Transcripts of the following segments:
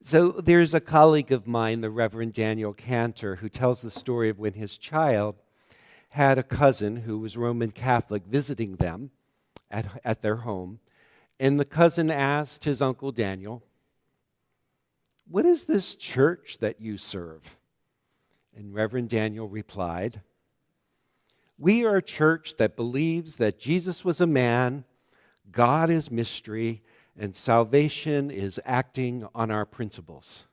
So there's a colleague of mine, the Reverend Daniel Cantor, who tells the story of when his child had a cousin who was Roman Catholic visiting them at their home. And the cousin asked his uncle Daniel, "What is this church that you serve?" And Reverend Daniel replied, "We are a church that believes that Jesus was a man, God is mystery, and salvation is acting on our principles."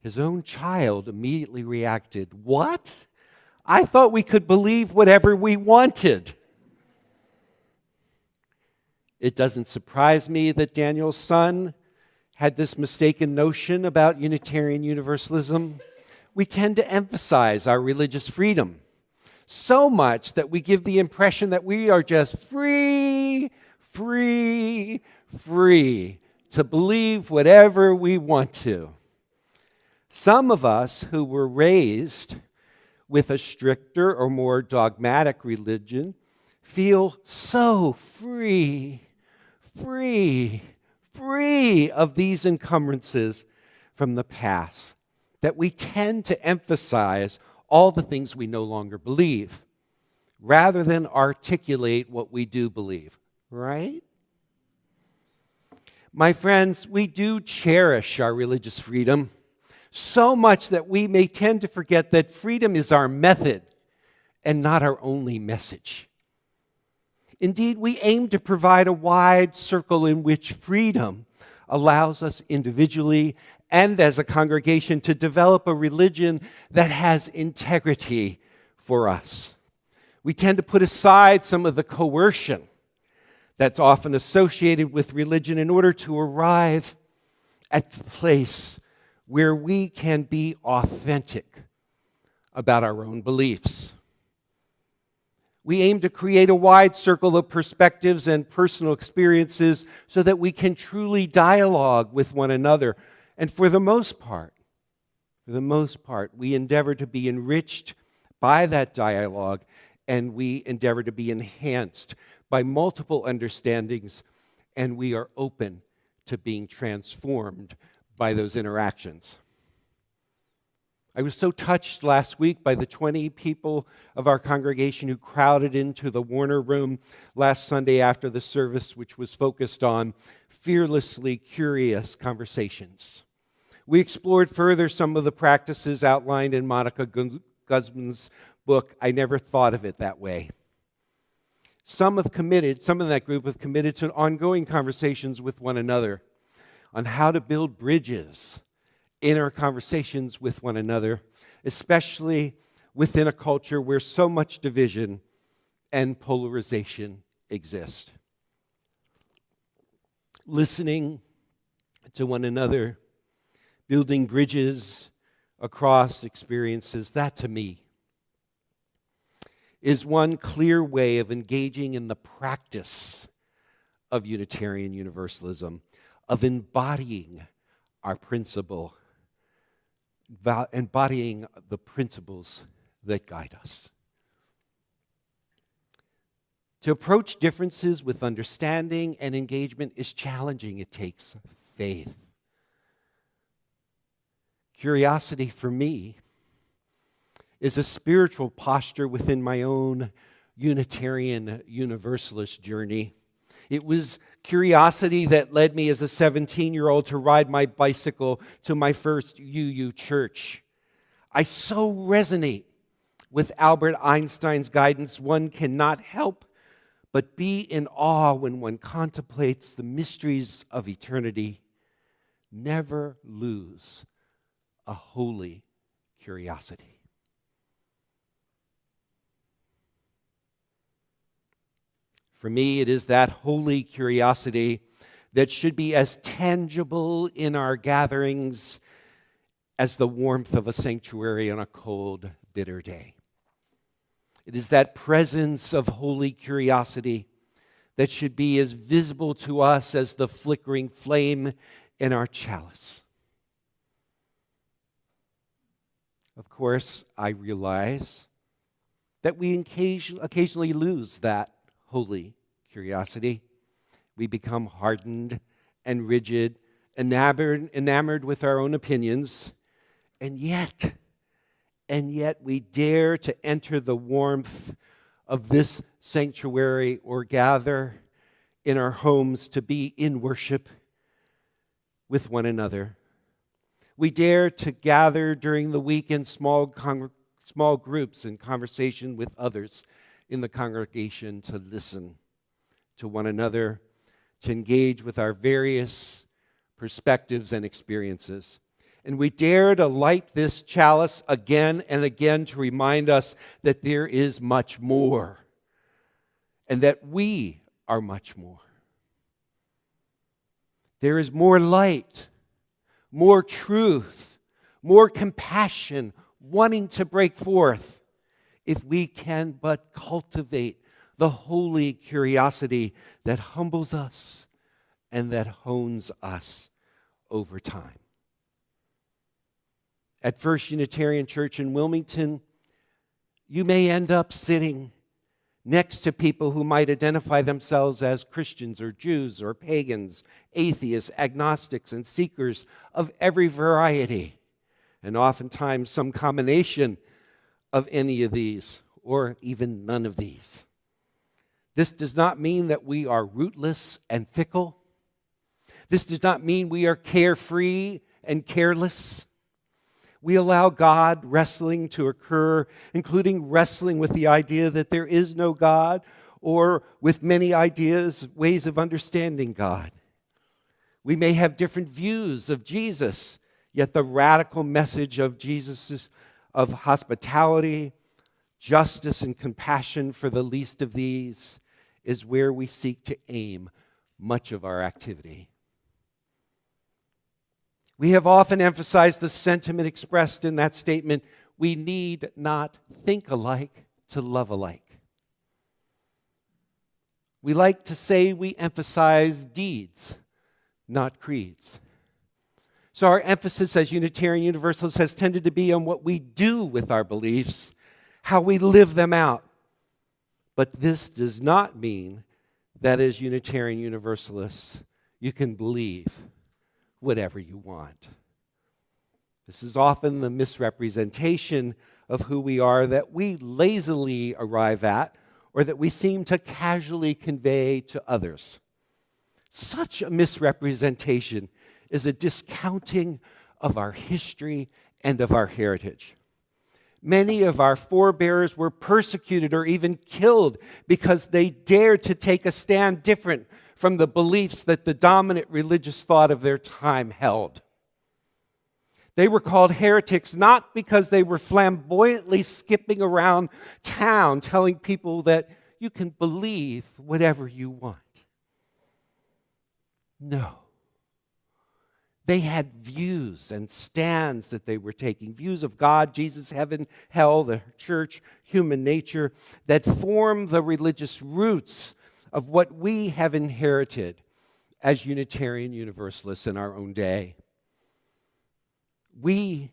His own child immediately reacted, "What? I thought we could believe whatever we wanted." It doesn't surprise me that Daniel's son had this mistaken notion about Unitarian Universalism. We tend to emphasize our religious freedom so much that we give the impression that we are just free to believe whatever we want to. Some of us who were raised with a stricter or more dogmatic religion feel so free of these encumbrances from the past that we tend to emphasize all the things we no longer believe rather than articulate what we do believe, right? My friends, we do cherish our religious freedom so much that we may tend to forget that freedom is our method and not our only message. Indeed, we aim to provide a wide circle in which freedom allows us individually and as a congregation to develop a religion that has integrity for us. We tend to put aside some of the coercion that's often associated with religion in order to arrive at the place where we can be authentic about our own beliefs. We aim to create a wide circle of perspectives and personal experiences so that we can truly dialogue with one another. And for the most part, we endeavor to be enriched by that dialogue, and we endeavor to be enhanced by multiple understandings, and we are open to being transformed by those interactions. I was so touched last week by the 20 people of our congregation who crowded into the Warner Room last Sunday after the service, which was focused on fearlessly curious conversations. We explored further some of the practices outlined in Monica Guzman's book, I Never Thought of It That Way. Some in that group have committed to ongoing conversations with one another on how to build bridges in our conversations with one another, especially within a culture where so much division and polarization exist. Listening to one another, building bridges across experiences, that to me is one clear way of engaging in the practice of Unitarian Universalism, of embodying our principle, embodying the principles that guide us. To approach differences with understanding and engagement is challenging. It takes faith. Curiosity for me is a spiritual posture within my own Unitarian Universalist journey. It was curiosity that led me as a 17-year-old to ride my bicycle to my first UU church. I so resonate with Albert Einstein's guidance. One cannot help but be in awe when one contemplates the mysteries of eternity. Never lose a holy curiosity. For me, it is that holy curiosity that should be as tangible in our gatherings as the warmth of a sanctuary on a cold, bitter day. It is that presence of holy curiosity that should be as visible to us as the flickering flame in our chalice. Of course, I realize that we occasionally lose that holy curiosity. We become hardened and rigid enamored with our own opinions, and yet we dare to enter the warmth of this sanctuary or gather in our homes to be in worship with one another. We dare to gather during the week in small groups in conversation with others in the congregation to listen to one another, to engage with our various perspectives and experiences. And we dare to light this chalice again and again to remind us that there is much more and that we are much more. There is more light, more truth, more compassion wanting to break forth if we can but cultivate the holy curiosity that humbles us and that hones us over time. At First Unitarian Church in Wilmington, you may end up sitting next to people who might identify themselves as Christians or Jews or pagans, atheists, agnostics, and seekers of every variety, and oftentimes some combination of any of these or even none of these. This does not mean that we are rootless and fickle. This does not mean we are carefree and careless. We allow God wrestling to occur, including wrestling with the idea that there is no God, or with many ideas, ways of understanding God. We may have different views of Jesus, yet the radical message of Jesus of hospitality, justice, and compassion for the least of these is where we seek to aim much of our activity. We have often emphasized the sentiment expressed in that statement, we need not think alike to love alike. We like to say we emphasize deeds, not creeds. So our emphasis as Unitarian Universalists has tended to be on what we do with our beliefs, how we live them out. But this does not mean that as Unitarian Universalists, you can believe whatever you want. This is often the misrepresentation of who we are that we lazily arrive at or that we seem to casually convey to others. Such a misrepresentation is a discounting of our history and of our heritage. Many of our forebears were persecuted or even killed because they dared to take a stand different from the beliefs that the dominant religious thought of their time held. They were called heretics not because they were flamboyantly skipping around town telling people that you can believe whatever you want. No. They had views and stands that they were taking, views of God, Jesus, heaven, hell, the church, human nature, that form the religious roots of what we have inherited as Unitarian Universalists in our own day. We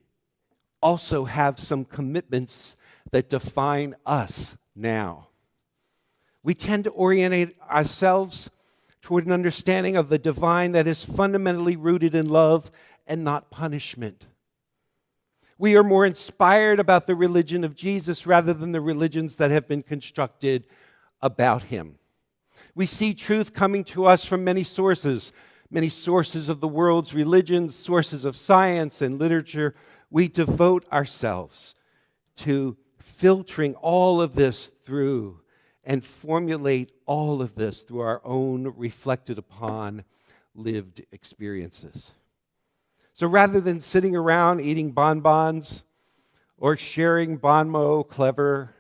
also have some commitments that define us now. We tend to orient ourselves toward an understanding of the divine that is fundamentally rooted in love and not punishment. We are more inspired about the religion of Jesus rather than the religions that have been constructed about him. We see truth coming to us from many sources of the world's religions, sources of science and literature. We devote ourselves to filtering all of this through and formulate all of this through our own reflected upon lived experiences. So rather than sitting around eating bonbons or sharing bon mot, clever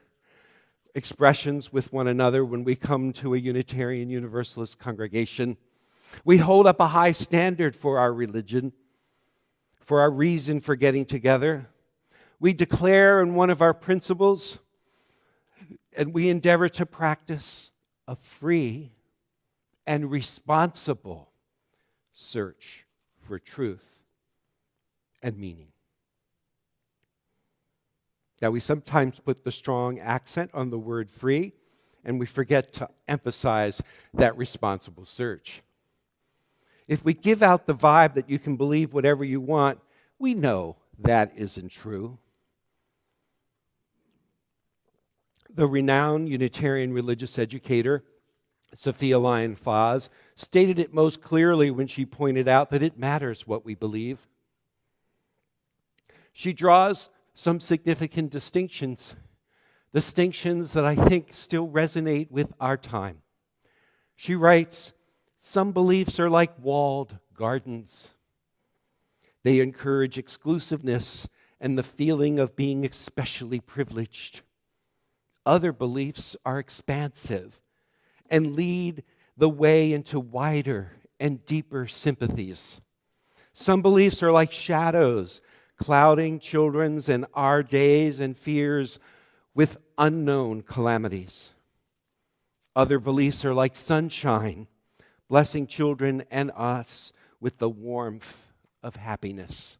expressions with one another when we come to a Unitarian Universalist congregation, we hold up a high standard for our religion, for our reason for getting together. We declare in one of our principles, and we endeavor to practice a free and responsible search for truth and meaning. Now, we sometimes put the strong accent on the word free, and we forget to emphasize that responsible search. If we give out the vibe that you can believe whatever you want, we know that isn't true. The renowned Unitarian religious educator, Sophia Lyon-Fahs, stated it most clearly when she pointed out that it matters what we believe. She draws some significant distinctions that I think still resonate with our time. She writes, "Some beliefs are like walled gardens. They encourage exclusiveness and the feeling of being especially privileged. Other beliefs are expansive and lead the way into wider and deeper sympathies. Some beliefs are like shadows, clouding children's and our days and fears with unknown calamities. Other beliefs are like sunshine, blessing children and us with the warmth of happiness.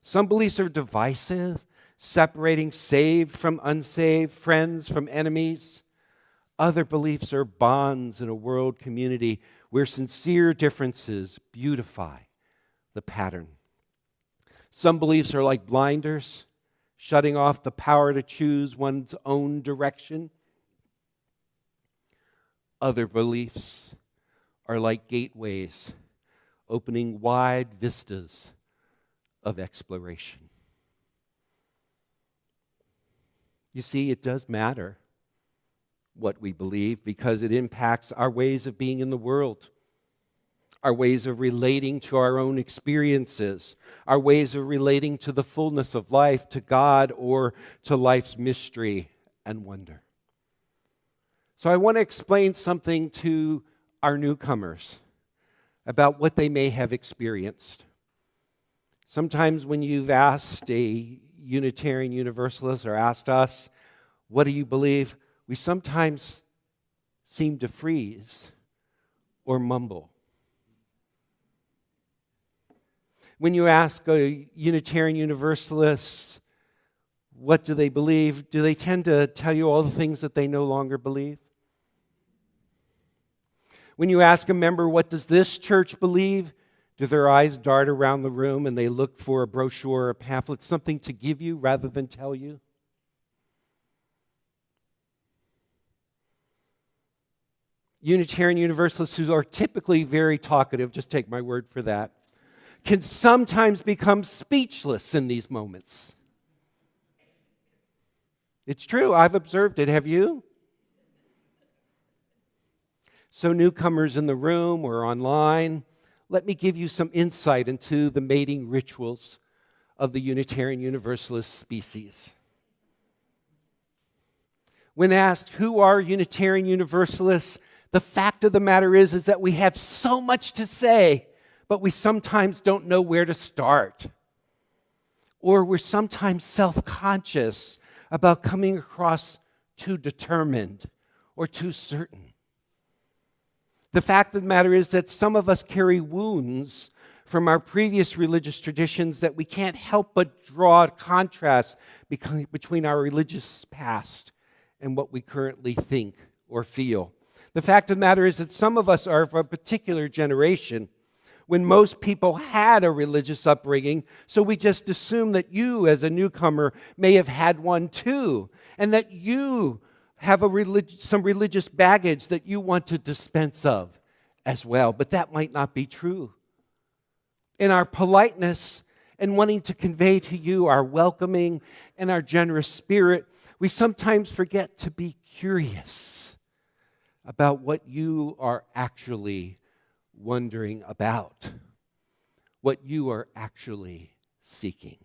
Some beliefs are divisive, separating saved from unsaved, friends from enemies. Other beliefs are bonds in a world community where sincere differences beautify the pattern. Some beliefs are like blinders, shutting off the power to choose one's own direction. Other beliefs are like gateways, opening wide vistas of exploration." You see, it does matter what we believe because it impacts our ways of being in the world, our ways of relating to our own experiences, our ways of relating to the fullness of life, to God, or to life's mystery and wonder. So I want to explain something to our newcomers about what they may have experienced. Sometimes when you've asked a Unitarian Universalist or asked us, "What do you believe?" we sometimes seem to freeze or mumble. When you ask a Unitarian Universalist, what do they believe, do they tend to tell you all the things that they no longer believe? When you ask a member, "What does this church believe?" do their eyes dart around the room and they look for a brochure or a pamphlet, something to give you rather than tell you? Unitarian Universalists, who are typically very talkative, just take my word for that, can sometimes become speechless in these moments. It's true, I've observed it. Have you? So newcomers in the room or online, let me give you some insight into the mating rituals of the Unitarian Universalist species. When asked, who are Unitarian Universalists, the fact of the matter is that we have so much to say, but we sometimes don't know where to start. Or we're sometimes self-conscious about coming across too determined or too certain. The fact of the matter is that some of us carry wounds from our previous religious traditions that we can't help but draw a contrast between our religious past and what we currently think or feel. The fact of the matter is that some of us are of a particular generation when most people had a religious upbringing, so we just assume that you, as a newcomer, may have had one too, and that you have some religious baggage that you want to dispense of as well. But that might not be true. In our politeness and wanting to convey to you our welcoming and our generous spirit, we sometimes forget to be curious about what you are actually wondering about, what you are actually seeking.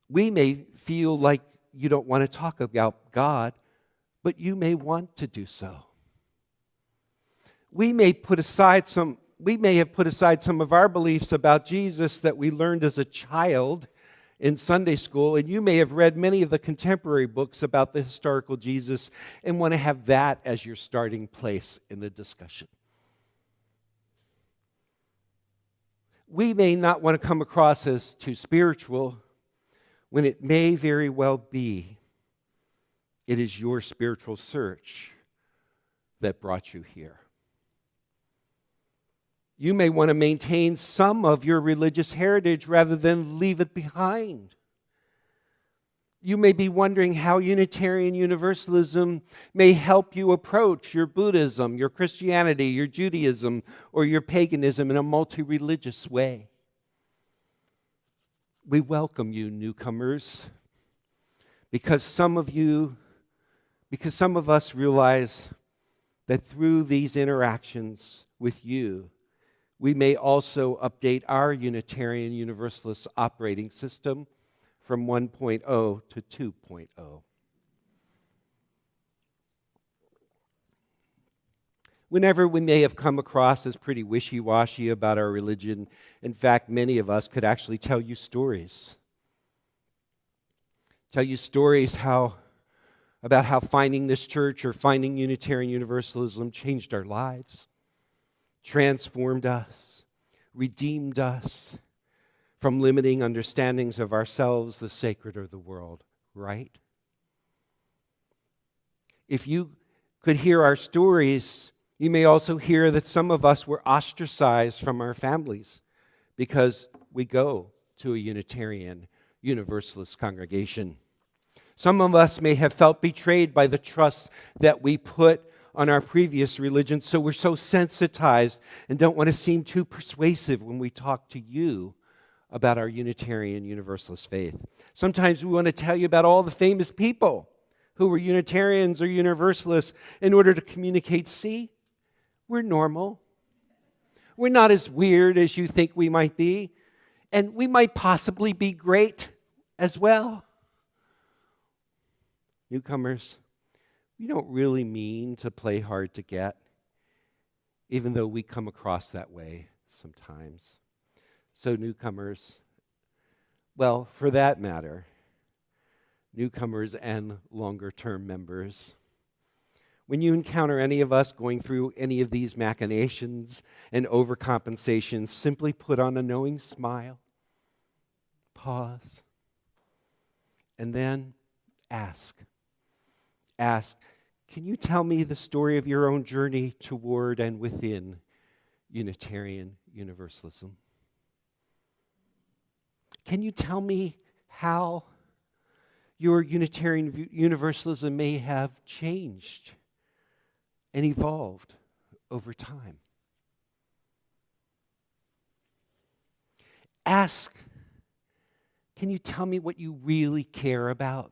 We may feel like you don't want to talk about God, but you may want to do so. We may have put aside some of our beliefs about Jesus that we learned as a child in Sunday school, and you may have read many of the contemporary books about the historical Jesus and want to have that as your starting place in the discussion. We may not want to come across as too spiritual when it may very well be it is your spiritual search that brought you here. You may want to maintain some of your religious heritage rather than leave it behind. You may be wondering how Unitarian Universalism may help you approach your Buddhism, your Christianity, your Judaism, or your paganism in a multi-religious way. We welcome you, newcomers, because some of us realize that through these interactions with you, we may also update our Unitarian Universalist operating system from 1.0 to 2.0. Whenever we may have come across as pretty wishy-washy about our religion, in fact, many of us could actually tell you stories. Tell you stories about how finding this church or finding Unitarian Universalism changed our lives, transformed us, redeemed us from limiting understandings of ourselves, the sacred, or the world, right? If you could hear our stories, you may also hear that some of us were ostracized from our families because we go to a Unitarian Universalist congregation. Some of us may have felt betrayed by the trust that we put on our previous religion, so we're so sensitized and don't want to seem too persuasive when we talk to you about our Unitarian Universalist faith. Sometimes we want to tell you about all the famous people who were Unitarians or Universalists in order to communicate, see, we're normal. We're not as weird as you think we might be, and we might possibly be great as well. Newcomers, we don't really mean to play hard to get, even though we come across that way sometimes. So newcomers, well, for that matter, newcomers and longer-term members, when you encounter any of us going through any of these machinations and overcompensations, simply put on a knowing smile, pause, and then ask, can you tell me the story of your own journey toward and within Unitarian Universalism? Can you tell me how your Unitarian Universalism may have changed and evolved over time? Ask, can you tell me what you really care about?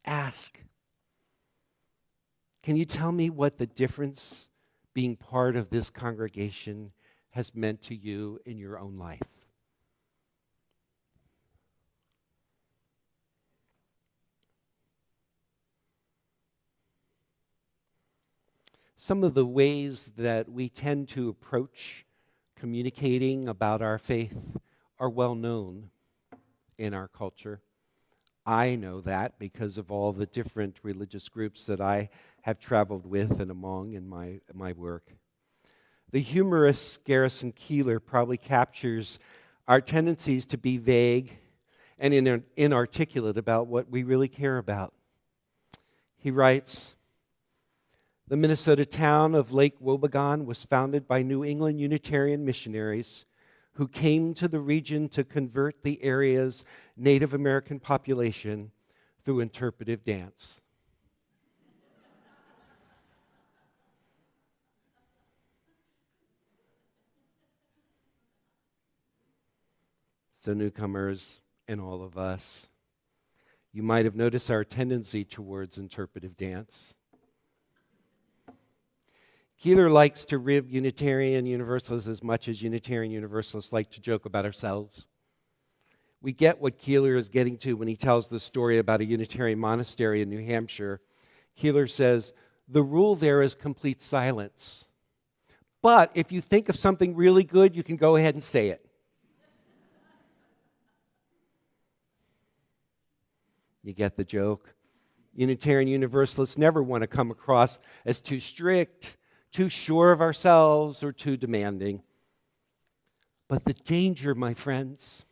Ask, can you tell me what the difference being part of this congregation has meant to you in your own life? Some of the ways that we tend to approach communicating about our faith are well known in our culture. I know that because of all the different religious groups that I have traveled with and among in my work. The humorous Garrison Keillor probably captures our tendencies to be vague and inarticulate about what we really care about. He writes, the Minnesota town of Lake Wobegon was founded by New England Unitarian missionaries who came to the region to convert the area's Native American population through interpretive dance. So newcomers and all of us, you might have noticed our tendency towards interpretive dance. Keillor likes to rib Unitarian Universalists as much as Unitarian Universalists like to joke about ourselves. We get what Keillor is getting to when he tells the story about a Unitarian monastery in New Hampshire. Keillor says, the rule there is complete silence. But if you think of something really good, you can go ahead and say it. You get the joke? Unitarian Universalists never want to come across as too strict, too sure of ourselves, or too demanding. But the danger, my friends,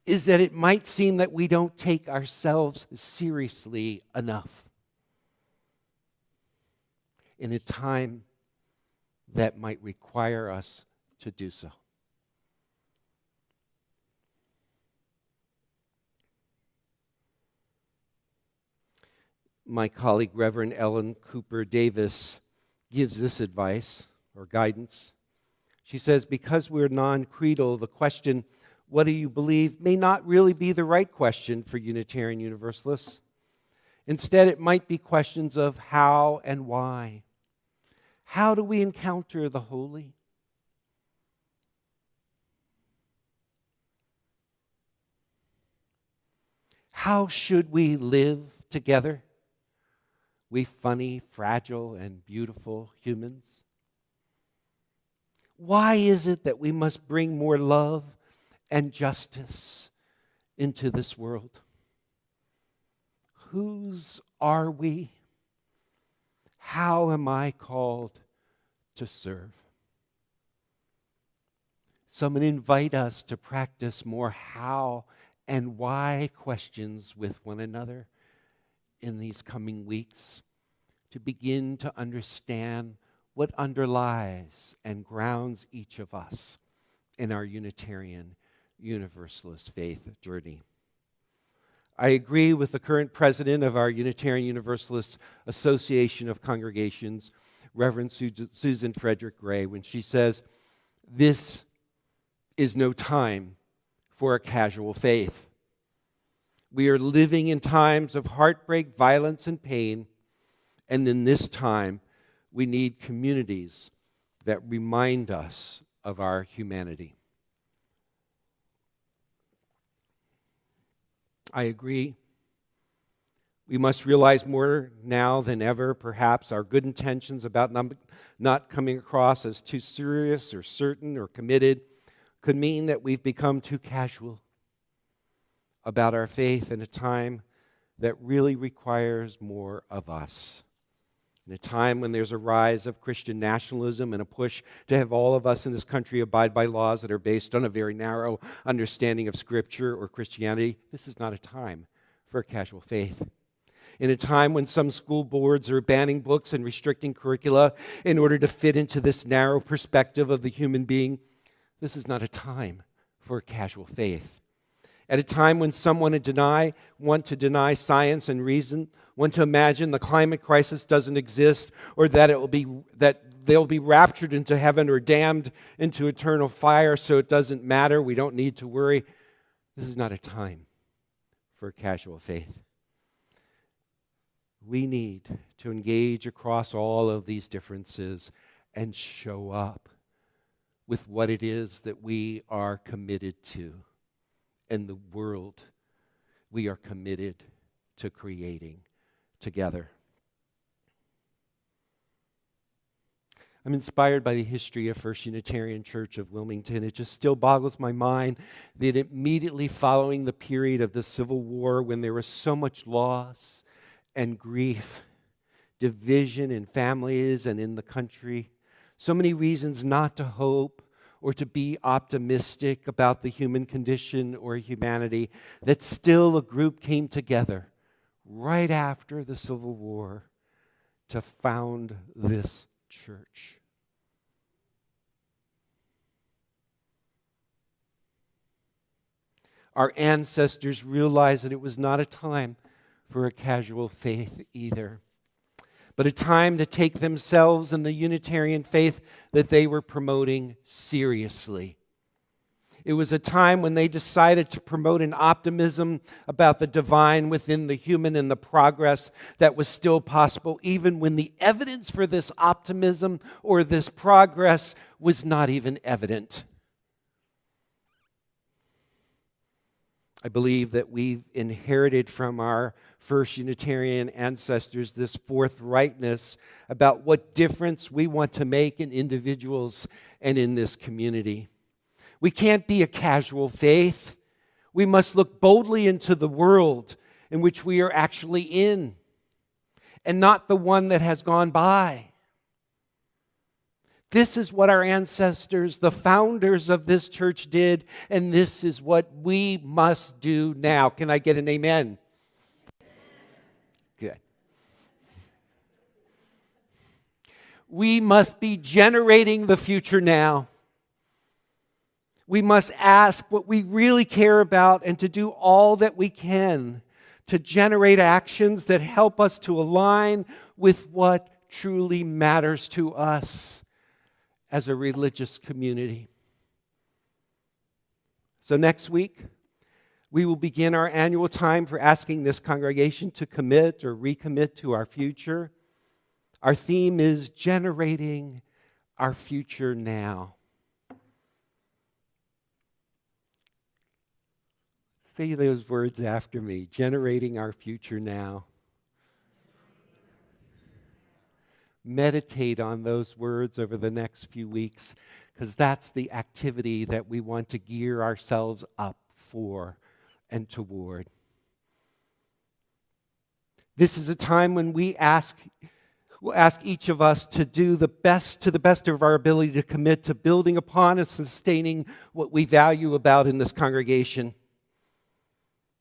is that it might seem that we don't take ourselves seriously enough. in a time that might require us to do so. My colleague, Reverend Ellen Cooper Davis, gives this advice or guidance. She says, because we're non-creedal, the question, what do you believe, may not really be the right question for Unitarian Universalists. Instead, it might be questions of how and why. How do we encounter the holy? How should we live together? We funny, fragile, and beautiful humans. Why is it that we must bring more love and justice into this world? Whose are we? How am I called to serve? Someone invite us to practice more how and why questions with one another in these coming weeks, to begin to understand what underlies and grounds each of us in our Unitarian Universalist faith journey. I agree with the current president of our Unitarian Universalist Association of Congregations, Reverend Susan Frederick-Grey, when she says, this is no time for a casual faith. We are living in times of heartbreak, violence, and pain, and in this time, we need communities that remind us of our humanity. I agree. We must realize more now than ever, perhaps, our good intentions about not coming across as too serious or certain or committed could mean that we've become too casual about our faith in a time that really requires more of us. In a time when there's a rise of Christian nationalism and a push to have all of us in this country abide by laws that are based on a very narrow understanding of Scripture or Christianity, this is not a time for a casual faith. In a time when some school boards are banning books and restricting curricula in order to fit into this narrow perspective of the human being, this is not a time for a casual faith. At a time when some want to deny science and reason, want to imagine the climate crisis doesn't exist, or that they'll be raptured into heaven or damned into eternal fire, so it doesn't matter, we don't need to worry. This is not a time for casual faith. We need to engage across all of these differences and show up with what it is that we are committed to and the world we are committed to creating together. I'm inspired by the history of First Unitarian Church of Wilmington. It just still boggles my mind that immediately following the period of the Civil War, when there was so much loss and grief, division in families and in the country, so many reasons not to hope or to be optimistic about the human condition or humanity, that still a group came together right after the Civil War to found this church. Our ancestors realized that it was not a time for a casual faith either, but a time to take themselves and the Unitarian faith that they were promoting seriously. It was a time when they decided to promote an optimism about the divine within the human and the progress that was still possible, even when the evidence for this optimism or this progress was not even evident. I believe that we've inherited from our first Unitarian ancestors this forthrightness about what difference we want to make in individuals and in this community. We can't be a casual faith. We must look boldly into the world in which we are actually in, and not the one that has gone by. This is what our ancestors, the founders of this church, did, and this is what we must do now. Can I get an amen? Good. We must be generating the future now. We must ask what we really care about and to do all that we can to generate actions that help us to align with what truly matters to us as a religious community. So next week, we will begin our annual time for asking this congregation to commit or recommit to our future. Our theme is generating our future now. Say those words after me, generating our future now. Meditate on those words over the next few weeks, because that's the activity that we want to gear ourselves up for and toward. This is a time when we'll ask each of us to do the best, to the best of our ability, to commit to building upon and sustaining what we value about in this congregation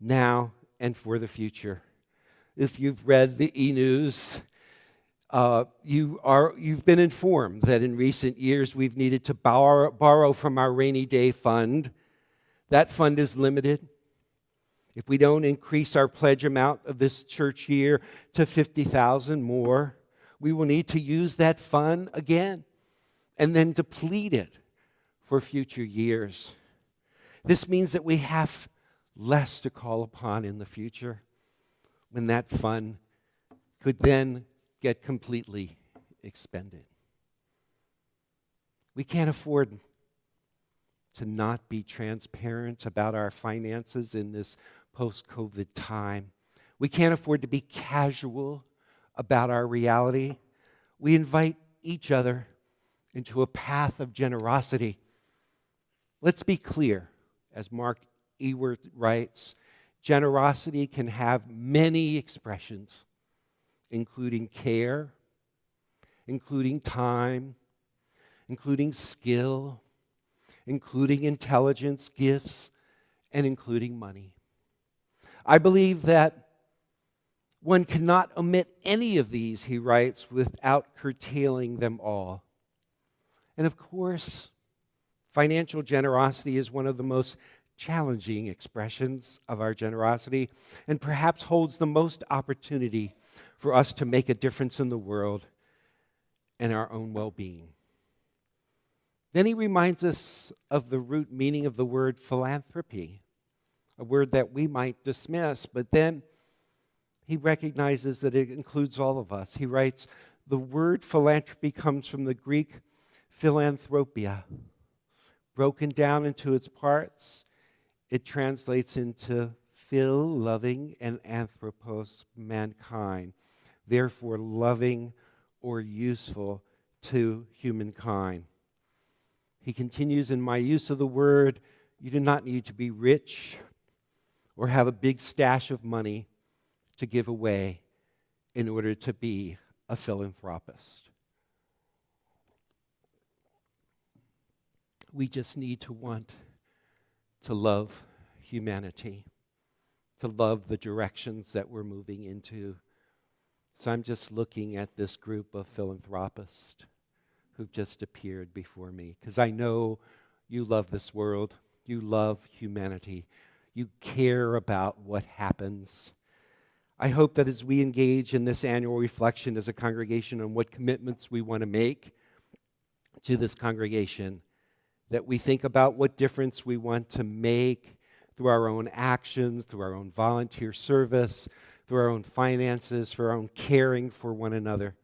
now and for the future. If you've read the e-news, you've been informed that in recent years we've needed to borrow from our rainy day fund. That fund is limited. If we don't increase our pledge amount of this church year to $50,000 more, we will need to use that fund again and then deplete it for future years. This means that we have less to call upon in the future when that fund could then get completely expended. We can't afford to not be transparent about our finances in this post-COVID time. We can't afford to be casual about our reality. We invite each other into a path of generosity. Let's be clear, as Mark Ewert writes, generosity can have many expressions, including care, including time, including skill, including intelligence, gifts, and including money. I believe that one cannot omit any of these, he writes, without curtailing them all. And of course, financial generosity is one of the most challenging expressions of our generosity and perhaps holds the most opportunity for us to make a difference in the world and our own well-being. Then he reminds us of the root meaning of the word philanthropy, a word that we might dismiss, but then he recognizes that it includes all of us. He writes, the word philanthropy comes from the Greek philanthropia. Broken down into its parts, it translates into phil, loving, and anthropos, mankind. Therefore, loving or useful to humankind. He continues, in my use of the word, you do not need to be rich or have a big stash of money to give away in order to be a philanthropist. We just need to want to love humanity, to love the directions that we're moving into. So I'm just looking at this group of philanthropists who've just appeared before me, because I know you love this world, you love humanity, you care about what happens. I hope that as we engage in this annual reflection as a congregation on what commitments we want to make to this congregation, that we think about what difference we want to make through our own actions, through our own volunteer service, through our own finances, for our own caring for one another.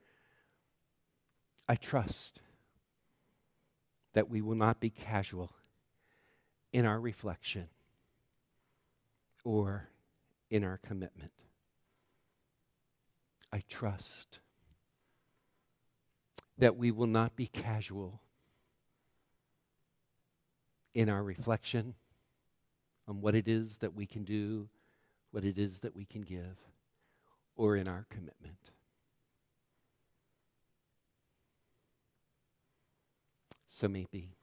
I trust that we will not be casual in our reflection or in our commitment. I trust that we will not be casual in our reflection on what it is that we can do, what it is that we can give, or in our commitment. So may it be.